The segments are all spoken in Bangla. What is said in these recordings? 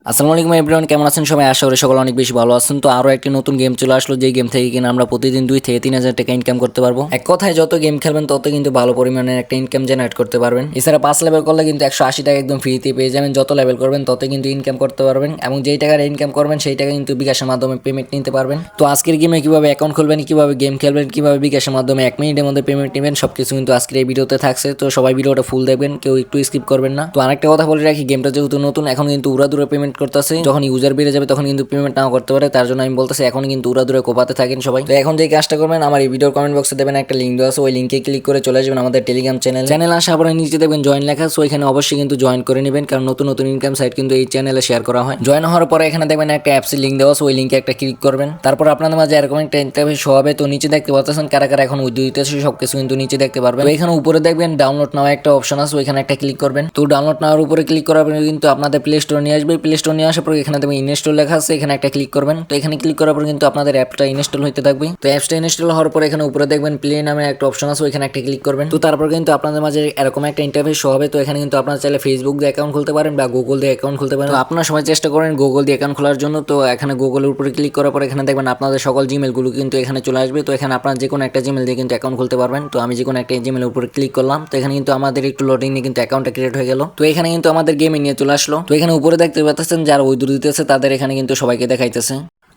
আসসালামু আলাইকুম এভরিওয়ান, কেমন আছেন সবাই? আশা করি সকলে অনেক বেশি ভালো আছেন। তো আরো একটি নতুন গেম চলে আসলো, যেই গেম থেকে কিনা আমরা প্রতিদিন 2 থেকে 3 হাজার টাকা ইনকাম করতে পারবো। এক কথায় যত গেম খেলবেন তত কিন্তু ভালো পরিমাণের একটা ইনকাম জেনারেট করতে পারবেন। এছাড়া 5 লেভেল করলে কিন্তু 180 টাকা একদম ফ্রিতে পেয়ে যাবেন। যত লেভেল করবেন তত কিন্তু ইনকাম করতে পারবেন, এবং যেই টাকার ইনকাম করবেন সেই টাকা কিন্তু বিকাশের মাধ্যমে পেমেন্ট নিতে পারবেন। তো আজকের গেমে কিভাবে অ্যাকাউন্ট খুলবেন, কিভাবে গেম খেলবেন, কিভাবে বিকাশের মাধ্যমে 1 মিনিটের মধ্যে পেমেন্ট নেবেন, সবকিছু কিন্তু আজকের এই ভিডিওতে থাকছে। তো সবাই ভিডিওটা ফুল দেখবেন, কেউ একটু স্কিপ করবেন না। তো আরেকটা কথা বলে রাখি, গেমটা যেহেতু নতুন, এখন কিন্তু উড়াদুরা পেমেন্ট করতেছে। যখন ইউজার বেড়ে যাবে তখন কিন্তু পেমেন্ট নাও করতে পারে। তার জন্য আমি বলতেছি এখন কিন্তু উড়াদুরা কোপাতে থাকেন সবাই। তো এখন যে কাজটা করবেন, আমার এই ভিডিওর কমেন্ট বক্সে দেবেন একটা লিঙ্ক দেওয়া আছে, ওই লিঙ্কে ক্লিক করে চলে আসবেন আমাদের টেলিগ্রাম চ্যানেল আসার পরে নিচে দেখবেন জয়েন লেখা, সো এখানে অবশ্যই কিন্তু জয়েন করে নেবেন, কারণ নতুন নতুন ইনকাম সাইট কিন্তু এই চ্যানেলে শেয়ার করা হয়। জয়েন হওয়ার পরে এখানে দেখবেন একটা অ্যাপসের লিঙ্ক দেওয়া আছে, ওই লিঙ্কে একটা ক্লিক করবেন। তারপর আপনাদের মাঝে এরকম একটা ইন্টারফেস শো হবে। তো নিচে দেখতে পাচ্ছেন কারা কারা এখন উইথড্র দিতেছে সবকিছু কিন্তু নিচে দেখতে পারবেন। তো এখানে উপরে দেখবেন ডাউনলোড নাও একটা অপশন আছে, ওইখানে একটা ক্লিক করবেন। তো ডাউনলোড নেওয়ার উপরে ক্লিক করার পরে কিন্তু আপনাদের প্লে স্টোর নিয়ে আসবে। প্লে স্টোর নিয়ে আসার পর এখানে দেখবেন ইনস্টল লেখা আছে, এখানে একটা ক্লিক করবেন। তো এখানে ক্লিক করার পর কিন্তু আপনাদের অ্যাপটা ইনস্টল হতে থাকবে। তো অ্যাপসটা ইনস্টল হওয়ার পর এখানে উপরে দেখবেন প্লে নামে একটা অপশন আছে, ওইখানে একটা ক্লিক করবেন। তো তারপর কিন্তু আপনাদের মাঝে এরকম একটা ইন্টারফেস শো হবে। তো এখানে কিন্তু আপনারা চাইলে ফেসবুক দিয়ে অ্যাকাউন্ট খুলতে পারেন বা গুগল দিয়ে অ্যাকাউন্ট খুলতে পারেন। তো আপনারা সবাই চেষ্টা করেন গুগল দিয়ে অ্যাকাউন্ট খোলার জন্য। তো এখানে গুগলের উপরে ক্লিক করার পর এখানে দেখবেন আপনাদের সকল জিমেলগুলো কিন্তু এখানে চলে আসবে। তো এখানে আপনারা যে কোনো একটা জিমেল দিয়ে কিন্তু অ্যাকাউন্ট খুলতে পারবেন। তো আমি যে কোনো একটা জিমেলের উপরে ক্লিক করলাম। তো এখানে কিন্তু আমাদের একটু লোডিং নিয়ে কিন্তু অ্যাকাউন্টটা ক্রিয়েট হয়ে গেল। তো এখানে কিন্তু আমাদের গেমে নিয়ে চলে আসলো। তো এখানে উপরে দেখতে পাচ্ছেন যারা উইথড্র দিতেছে তাদের এখানে কিন্তু সবাইকে দেখাইতেছে।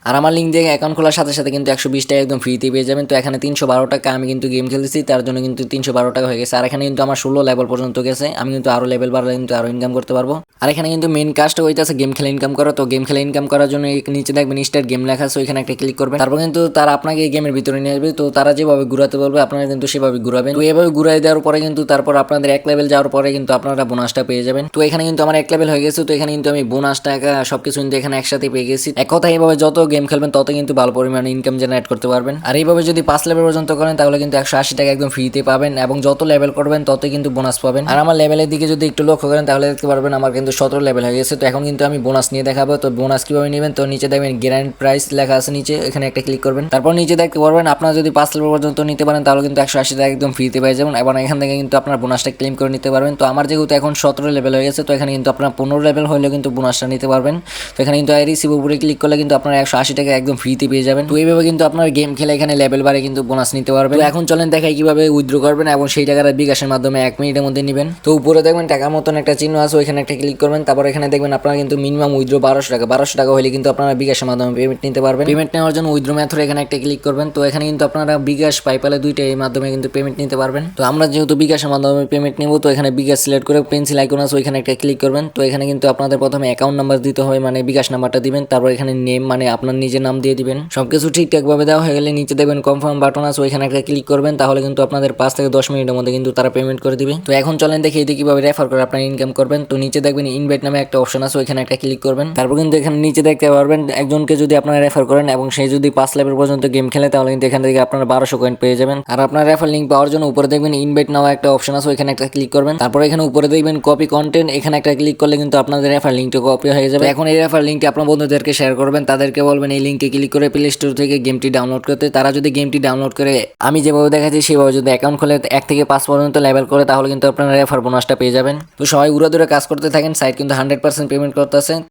আর আমার লিঙ্ক দিয়ে অ্যাকাউন্ট খোলার সাথে সাথে কিন্তু 120 টাকা একদম ফ্রিতে পেয়ে যাবেন। তো এখানে 312 টাকা আমি কিন্তু গেম খেলতেছি, তার জন্য কিন্তু 312 টাকা হয়ে গেছে। আর এখানে কিন্তু আমার 16 লেভেল পর্যন্ত গেছে। আমি কিন্তু আরো লেভেল বাড়লে কিন্তু আরো ইনকাম করতে পারবো। আর এখানে কিন্তু মেন কাজটা হইতেছে গেম খেলে ইনকাম করা। তো গেম খেলে ইনকাম করার জন্য নিচে দেখবেন স্টার্ট গেম লেখা আছে, ওইখানে একটা ক্লিক করবেন। তারপর কিন্তু তারা আপনাকে এই গেমের ভিতরে নিয়ে আসবে। তো তারা যেভাবে ঘুরাতে বলবে আপনারা কিন্তু সেভাবে ঘুরাবেন। তো এভাবে ঘুরাই দেওয়ার পরে কিন্তু তারপর আপনাদের 1 লেভেল যাওয়ার পরে কিন্তু আপনারা বোনাসটা পেয়ে যাবেন। তো এখানে কিন্তু আমার 1 লেভেল হয়ে গেছে। তো এখানে কিন্তু আমি বোনাস টাকা সবকিছু কিন্তু এখানে একসাথে পেয়ে গেছি। এক কথা এইভাবে যত গেম খেলবেন তত কিন্তু ভালো পরিমাণে ইনকাম জেনারেট করতে পারবেন। আর এইভাবে যদি 5 লেভেল পর্যন্ত করেন তাহলে কিন্তু 180 টাকা একদম ফ্রিতে পাবেন, এবং যত লেভেল করবেন তত কিন্তু বোনাস পাবেন। আর আমার লেভেলের দিকে যদি একটু লক্ষ্য করেন তাহলে দেখতে পারবেন আমার কিন্তু 17 লেভেল হয়ে গেছে। তো এখন কিন্তু আমি বোনাস নিয়ে দেখাবো। তো বোনাস কিভাবে নেবেন, তো নিচে দেখবেন গ্র্যান্ড প্রাইস লেখা আছে নিচে, এখানে একটা ক্লিক করবেন। তারপর নিচে দেখতে পারবেন আপনারা যদি 5 লেভেল পর্যন্ত নিতে পারেন তাহলে কিন্তু 180 টাকা একদম ফ্রিতে পেয়ে যাবেন, এবং এখান থেকে কিন্তু আপনার বোনাসটা ক্লেম করে নিতে পারবেন। তো আমার যেহেতু এখন 17 লেভেল হয়ে গেছে, তো এখানে কিন্তু আপনার 15 লেভেল হলেও কিন্তু বোনাসটা নিতে পারবেন। তো এখানে কিন্তু আই রিসিভ উপরে ক্লিক করলে কিন্তু আপনারা 180 টাকা একদম ফ্রিতে পেয়ে যাবেন। তো এইভাবে কিন্তু আপনার গেম খেলে এখানে লেভেল বাড়ে কিন্তু বোনাস নিতে পারবেন। তো এখন চলেন দেখাই কিভাবে উইথড্র করবেন, এবং সেই টাকাটা বিকাশের মাধ্যমে 1 মিনিটের মধ্যে নেবেন। তো উপরে দেখবেন টাকার মতন একটা চিহ্ন আছে, ওইখানে একটা ক্লিক করবেন। তারপর এখানে দেখবেন আপনারা কিন্তু মিনিমাম উইথড্র 1200 টাকা হলে কিন্তু আপনারা বিকাশের মাধ্যমে পেমেন্ট নিতে পারবেন। পেমেন্ট নেওয়ার জন্য উইথড্র মেথড এখানে একটা ক্লিক করবেন। তো এখানে কিন্তু আপনারা বিকাশ পাইপালে দুইটা এই মাধ্যমে কিন্তু পেমেন্ট নিতে পারবেন। তো আমরা যেহেতু বিকাশের মাধ্যমে পেমেন্ট নেব, তো এখানে বিকাশ সিলেক্ট করে পেন্সিল আইকন আছে, ওইখানে একটা ক্লিক করবেন। তো এখানে কিন্তু আপনাদের প্রথমে অ্যাকাউন্ট নাম্বার দিতে হবে, মানে বিকাশ নাম্বারটা দিবেন। তারপর এখানে নেম মানে আপনার নিজের নাম দিয়ে দিবেন। সবকিছু ঠিকঠাক ভাবে দেওয়া হয়ে গেলে নিচে দেখবেন কনফার্ম বাটন আছে, ওইখানে একটা ক্লিক করবেন। তাহলে কিন্তু আপনাদের 5 থেকে 10 মিনিটের মধ্যে কিন্তু তারা পেমেন্ট করে দিবে। তো এখন চলেন দেখি এদিকে কিভাবে রেফার করে আপনারা ইনকাম করবেন। তো নিচে দেখবেন ইনভাইট নামে একটা অপশন আছে, ওইখানে একটা ক্লিক করবেন। তারপর কিন্তু এখানে নিচে দেখতে পারবেন একজনকে যদি আপনারা রেফার করেন এবং সে যদি 5 লেভেল পর্যন্ত গেম খেলে তাহলে কিন্তু এখান থেকে আপনারা 1200 কয়েন পেয়ে যাবেন। আর আপনার রেফার লিঙ্ক পাওয়ার জন্য উপরে দেখবেন ইনভাইট নামে একটা অপশন আছে, ওইখানে একটা ক্লিক করবেন। তারপর এখানে উপরে দেখবেন কপি কন্টেন্ট, এখানে একটা ক্লিক করলে কিন্তু আপনাদের রেফার লিঙ্কটা কপি হয়ে যাবে। এখন এই রেফার লিঙ্কটি আপনার বন্ধুদেরকে শেয়ার করবেন, তাদেরকে বলবেন এই লিঙ্কে ক্লিক করে প্লে স্টোর থেকে গেমটি ডাউনলোড করতে। তারা যদি গেমটি ডাউনলোড করে আমি যেভাবে দেখাচ্ছি সেভাবে যদি অ্যাকাউন্ট খোলে 1 থেকে 5 পর্যন্ত লেভেল করে তাহলে কিন্তু আপনারা রেফার বোনাসটা পেয়ে যাবেন। তো সবাই উড়াদুরে কাজ করতে থাকেন, সাইট কিন্তু 100% পেমেন্ট করতেছে।